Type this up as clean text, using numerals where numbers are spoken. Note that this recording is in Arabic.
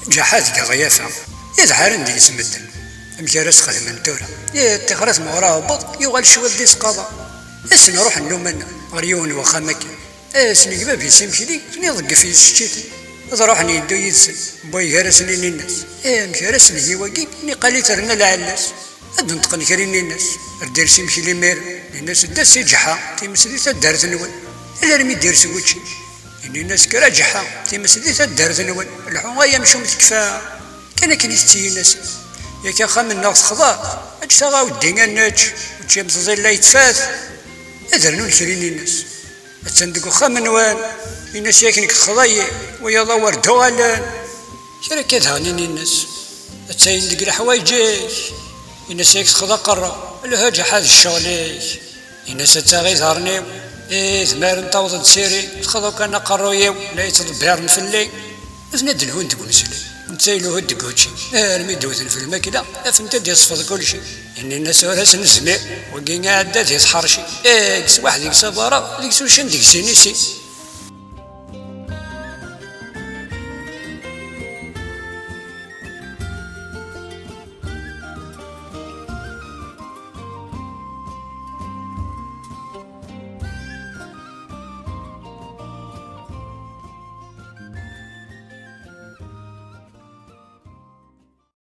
جحات غيافة يظهر ديك سمدن مكارس خدمن تورا تخرس موراه بط يوغل شوال ديس قضا اسن روح النومنا غريون وخامك اسن قبا في سمكلي نضق في الشتيت ضروحني يدو يدسن بوي غارسني الناس مكارس لي واقي ني قالي ترنا لعلاس ادن تقن كرين الناس ردير سمكلي مير الناس داس جحا تيمسدي تدارت نول الا رمي دير سوتشي إن الناس كرا جحا تيمسدي تدارت نول الحوايا مشوم تكفى كان يستي الناس ياك خام الناس خضار اجتغاو الدين ناتش وتشمس زي لا يتفات ادرنو الكرين الناس تصندقو خام نوان الناس ياكنك خضايا ويا دور دوالان شرا كتهانين الناس تسيندق الحوايجيك الناس ياك خضا قرا الهاج حاذ الشغليك الناس تاغي ظهرنيو ثمار نطوض تسيري تخضو كان قرويو لا يتضبير نفلي اثناد الهون تقول سلي نتسايلو هد كلشي رمي دوثن في الماكلة افنتا دي صفد كلشي ان الناس راس نزمي وكي عدات يتحرشي كس واحد يكسا برا ديك سوشن ديك سينيسي